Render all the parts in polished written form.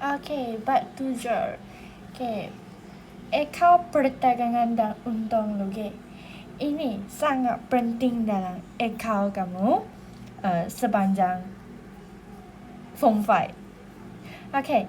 Okey, bab 7. Okey. Ekor perdagangan dan untung rugi. Ini sangat penting dalam ekor kamu sepanjang Form 5. Okey.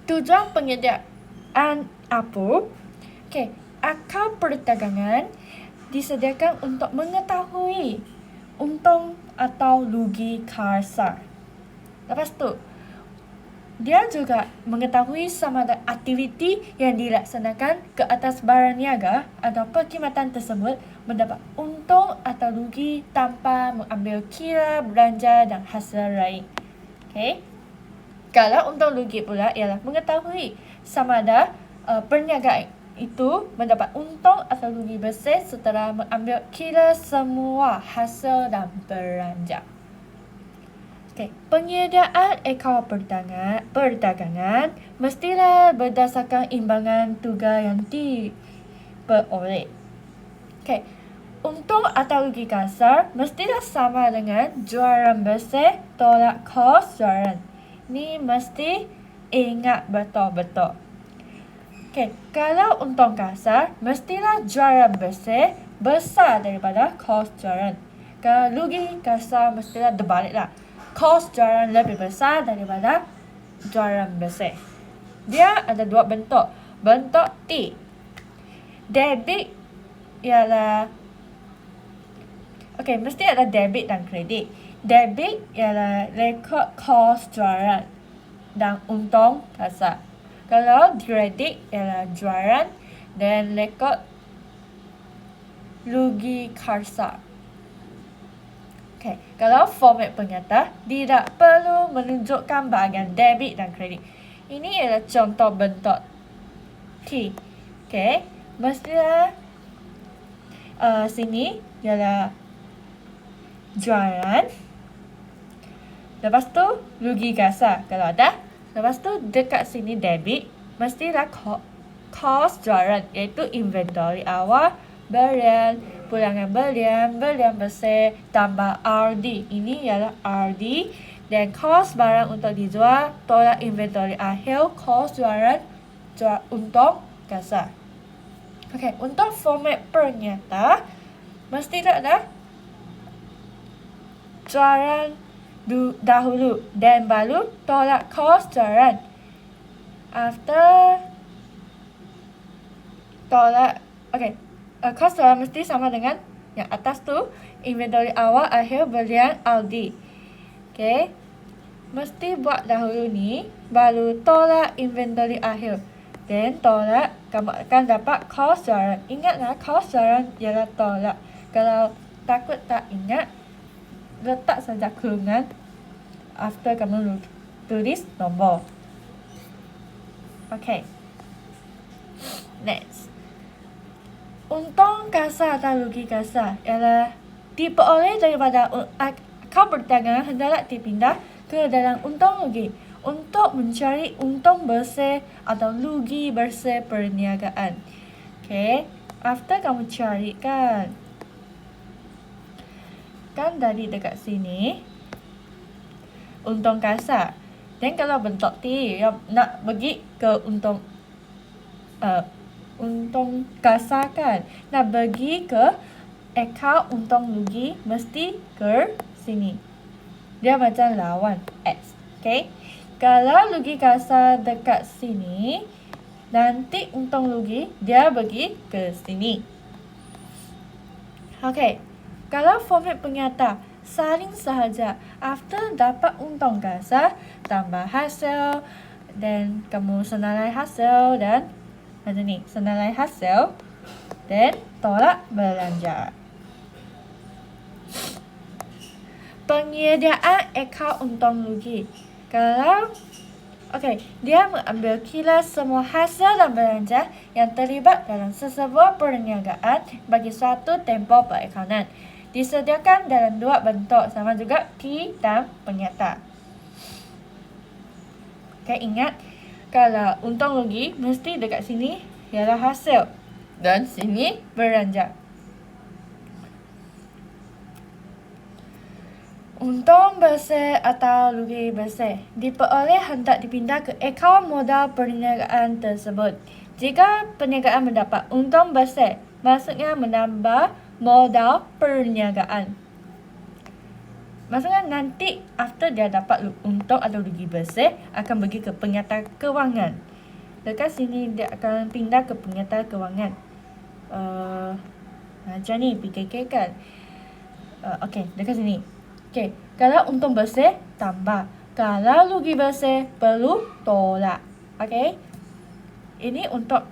Tujuan penyediaan apa? Okey, akal perdagangan disediakan untuk mengetahui untung atau rugi kasar. Lepas tu, dia juga mengetahui sama ada aktiviti yang dilaksanakan ke atas barang niaga atau perkhidmatan tersebut mendapat untung atau rugi tanpa mengambil kira belanja dan hasil lain. Okey. Kalau untung rugi pula ialah mengetahui sama ada perniagaan itu mendapat untung atau rugi bersih setelah mengambil kira semua hasil dan belanja. Okay. Penyediaan ekor perdagangan mestilah berdasarkan imbangan tugas yang diperoleh. Okay. Untung atau rugi kasar mestilah sama dengan jualan bersih tolak kos jualan. Ni mesti ingat betul-betul. Okay. Kalau untung kasar mestilah jualan bersih besar daripada kos jualan. Kalau rugi kasar mestilah terbaliklah. Kos jualan lebih besar daripada jualan bersih. Dia ada dua bentuk. Bentuk T. Debit ialah mesti ada debit dan kredit. Debit ialah rekod kos jualan dan untung kasar. Kalau kredit ialah jualan dan rekod rugi kasar. Okay. Kalau format penyata tidak perlu menunjukkan bahagian debit dan kredit. Ini adalah contoh bentuk T. Okay. Mestilah sini ialah jualan. Lepas tu rugi kasar kalau ada. Lepas tu dekat sini debit. Mestilah kos jualan iaitu inventory awal, belian, pulangan belian bersih, tambah RD. Ini ialah RD. Dan kos barang untuk dijual, tolak inventory akhir, kos jualan, untung kasar. Okey, untuk format pernyata, mesti tak ada jualan dahulu dan baru tolak kos jualan. After tolak, kos jualan mesti sama dengan yang atas tu, inventory awal, akhir, belian, RD. Okay. Mesti buat dahulu ni, baru tolak inventory akhir. Then tolak, kamu akan dapat kos jualan. Ingatlah, kos jualan ialah tolak. Kalau takut tak ingat, letak saja kurungan after kamu tulis nombor. Okay. Next. Untung kasar atau rugi kasar ialah diperoleh daripada akal perdagangan hendaklah dipindah ke dalam untung rugi untuk mencari untung bersih atau rugi bersih perniagaan. Okay. After kamu cari kan dari dekat sini untung kasar. Dan kalau bentuk T yang nak pergi ke untung kasar kan, nak pergi ke akaun untung rugi mesti ke sini. Dia macam lawan X. Okay. Kalau rugi kasar dekat sini, nanti untung rugi dia pergi ke sini. Okay. Kalau format penyata saling sahaja, after dapat untung kasar, tambah hasil dan kamu senilai hasil dan macam ni, senilai hasil dan tolak belanja. Penyediaan akaun untung rugi. Kalau dia mengambil kira semua hasil dan belanja yang terlibat dalam sesebuah perniagaan bagi suatu tempoh perakaunan. Disediakan dalam dua bentuk, sama juga T dan penyata. Okay, ingat, kalau untung rugi mesti dekat sini ialah hasil dan sini belanja. Untung bersih atau rugi bersih diperoleh hendak dipindah ke akaun modal perniagaan tersebut. Jika perniagaan mendapat untung bersih, maksudnya menambah modal perniagaan. Maksudnya nanti after dia dapat untung atau rugi bersih, akan pergi ke penyataan kewangan. Dekat sini dia akan pindah ke penyataan kewangan. Macam ni PKK kan. Okey, dekat sini. Okey, kalau untung bersih, tambah. Kalau rugi bersih, perlu tolak. Okey. Ini untuk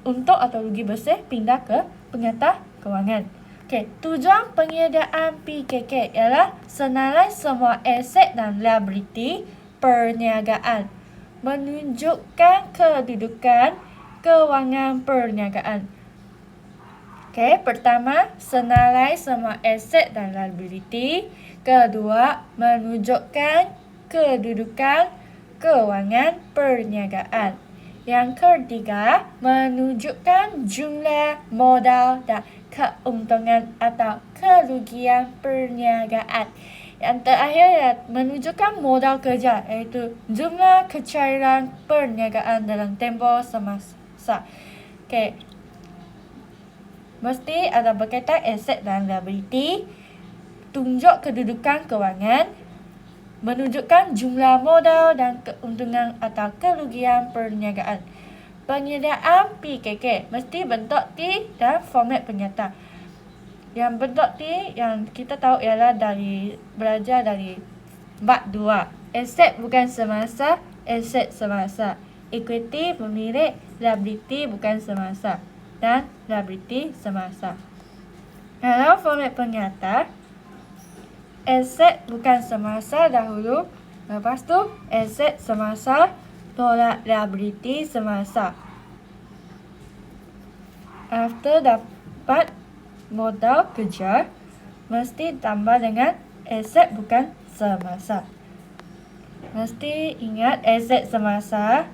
untung atau rugi bersih pindah ke penyataan kewangan. Okey, tujuan penyediaan PKK ialah senarai semua aset dan liability perniagaan, menunjukkan kedudukan kewangan perniagaan. Okey, pertama, senarai semua aset dan liability. Kedua, menunjukkan kedudukan kewangan perniagaan. Yang ketiga, menunjukkan jumlah modal dan keuntungan atau kerugian perniagaan. Yang terakhir, menunjukkan modal kerja, iaitu jumlah kecairan perniagaan dalam tempoh semasa. Okey. Mesti ada berkaitan aset dan liability, tunjuk kedudukan kewangan, menunjukkan jumlah modal dan keuntungan atau kerugian perniagaan. Penyediaan PKK mesti bentuk T dan format penyata. Yang bentuk T yang kita tahu ialah belajar dari bab 2. Aset bukan semasa, aset semasa. Equity pemilik, liability bukan semasa. Dan liability semasa. Kalau format penyata, aset bukan semasa dahulu, lepas tu aset semasa tolak liability semasa. After dapat modal kerja, mesti tambah dengan aset bukan semasa. Mesti ingat aset semasa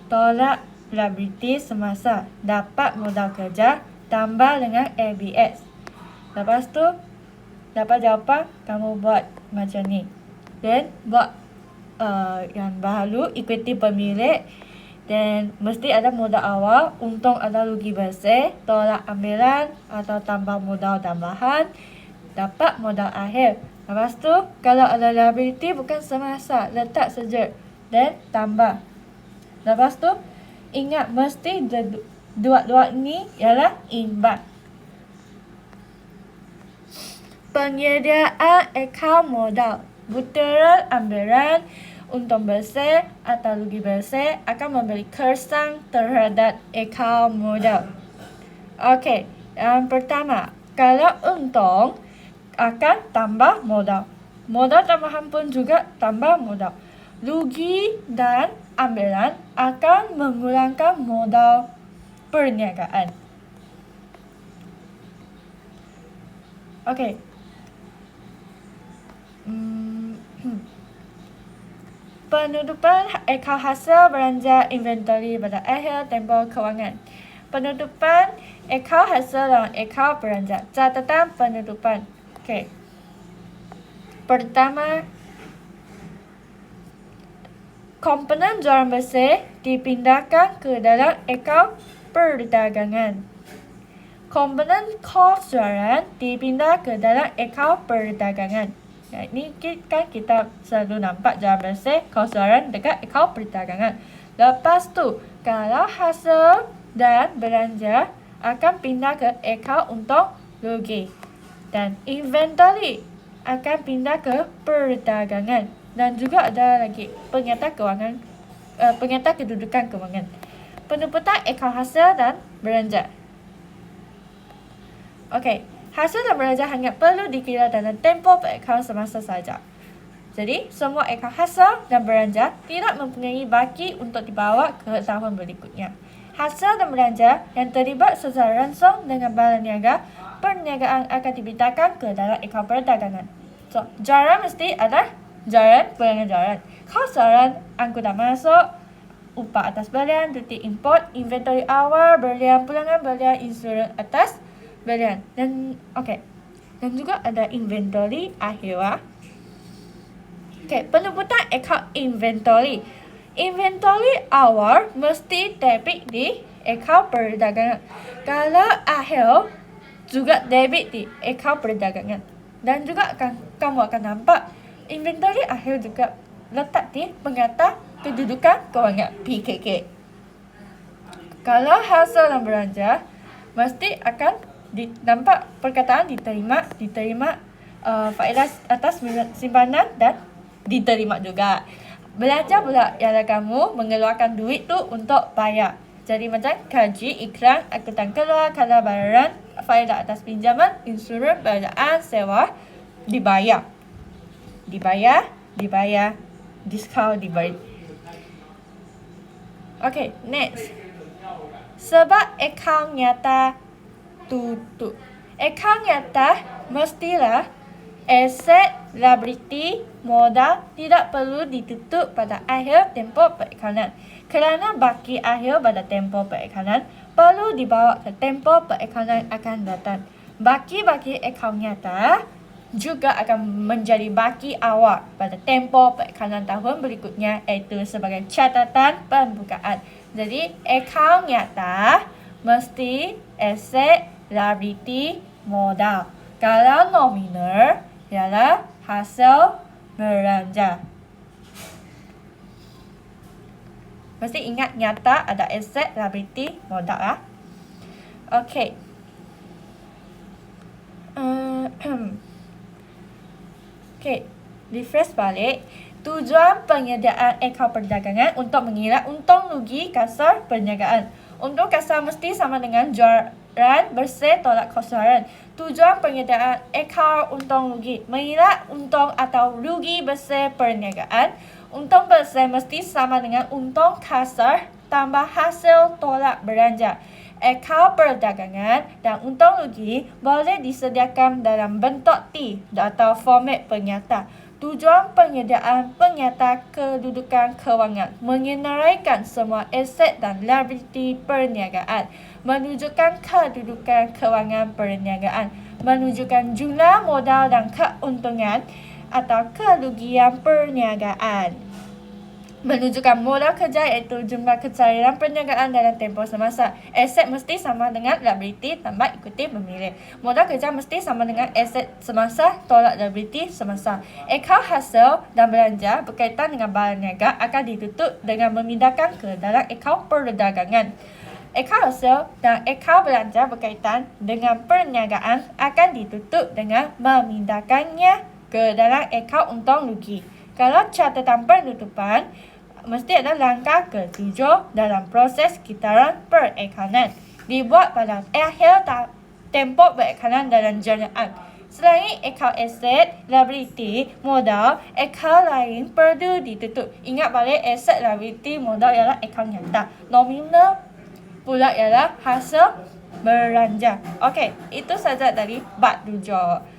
tolak liability semasa, dapat modal kerja, tambah dengan ABS. Lepas tu dapat jawapan, kamu buat macam ni. Dan buat yang baru, equity pemilik. Dan mesti ada modal awal, untung atau rugi bersih, tolak ambilan atau tambah modal tambahan, dapat modal akhir. Lepas tu kalau ada liability bukan semasa, letak saja dan tambah. Lepas tu ingat mesti dua-dua ini ialah imbang. Penyediaan akaun modal, butiran ambilan, untung bersih atau rugi bersih akan memberi kesan terhadap akaun modal. Okey, yang pertama, kalau untung akan tambah modal. Modal tambahan pun juga tambah modal. Rugi dan ambilan akan mengurangkan modal perniagaan. Okey. Penutupan akaun hasil belanja inventory pada akhir tempoh kewangan. Penutupan akaun hasil dan akaun belanja. Catatan penutupan. Okey. Pertama, komponen jualan bersih dipindahkan ke dalam akaun perdagangan. Komponen kos jualan dipindah ke dalam akaun perdagangan. Ini kan kita selalu nampak jualan bersih, kos jualan dekat akaun perdagangan. Lepas tu, kalau hasil dan belanja akan pindah ke akaun untung rugi. Dan inventory akan pindah ke perdagangan. Dan juga ada lagi penyata kewangan, penyata kedudukan kewangan. Penumputan akaun hasil dan belanja. Okey, hasil dan belanja hanya perlu dikira dalam tempoh akaun semasa saja. Jadi, semua akaun hasil dan belanja tidak mempunyai baki untuk dibawa ke tahun berikutnya. Hasil dan belanja yang terlibat secara langsung dengan barang niaga, perniagaan akan dipindahkan ke dalam akaun perdagangan. So, jualan mesti ada jualan, pulangan jualan. Kos jualan, angkutan masuk, upah atas belian, duty import, inventory awal, belian, pulangan belian, insurans atas belian. Dan okey. Dan juga ada inventory akhirah Okey, penyebutan akaun inventory. Inventory awal mesti debit di akaun perdagangan. Kalau akhir juga debit di akaun perdagangan. Dan juga kamu akan nampak inventory akhir juga letak di pengata kedudukan kewangan PKK. Kalau hasil dan belanja mesti akan nampak perkataan diterima faedah atas simpanan dan diterima juga. Belanja pula ialah kamu mengeluarkan duit tu untuk bayar. Jadi macam gaji, iklan, angkutan keluar, kadar bayaran, faedah atas pinjaman, insurans, belajar, sewa, dibayar, diskaun diberi. Okay, next. Sebab akaun nyata tutup. Akaun nyata mestilah aset, liability, modal tidak perlu ditutup pada akhir tempoh perikanan. Kerana baki akhir pada tempoh perikanan perlu dibawa ke tempoh perikanan akan datang. Baki-baki akaun nyata juga akan menjadi baki awal pada tempoh perikanan tahun berikutnya, iaitu sebagai catatan pembukaan. Jadi, akaun nyata mesti aset, liability, modal. Kalau nominal ialah hasil belanja. Mesti ingat nyata ada aset, liability, modal lah. Okey. Okey, refresh balik. Tujuan penyediaan akaun perdagangan untuk mengira untung rugi kasar perniagaan. Untung kasar mesti sama dengan jualan bersih tolak kosaran. Tujuan penyediaan akaun untung rugi mengira untung atau rugi bersih perniagaan. Untung bersih mesti sama dengan untung kasar tambah hasil tolak belanja. Akaun perdagangan dan untung rugi boleh disediakan dalam bentuk T atau format penyata. Tujuan penyediaan penyata kedudukan kewangan menyenaraikan semua aset dan liability perniagaan, menunjukkan kedudukan kewangan perniagaan, menunjukkan jumlah modal dan keuntungan atau kerugian perniagaan, menunjukkan modal kerja iaitu jumlah kecairan perniagaan dalam tempoh semasa. Aset mesti sama dengan liability tambah ikuti memilih. Modal kerja mesti sama dengan aset semasa tolak liability semasa. Akaun hasil dan belanja berkaitan dengan barang niaga akan ditutup dengan memindahkan ke dalam akaun perdagangan. Akaun hasil dan akaun belanja berkaitan dengan perniagaan akan ditutup dengan memindahkannya ke dalam akaun untung rugi. Kalau catatan penutupan mesti ada langkah ke-7 dalam proses kitaran perikanan, dibuat pada akhir tempoh perikanan dalam jenayaan. Selain akaun aset, liability, modal, akaun lain perlu ditutup. Ingat balik, aset, liability, modal ialah akaun nyata. Nominal pula ialah hasil belanja. Okey, itu saja dari bab 7.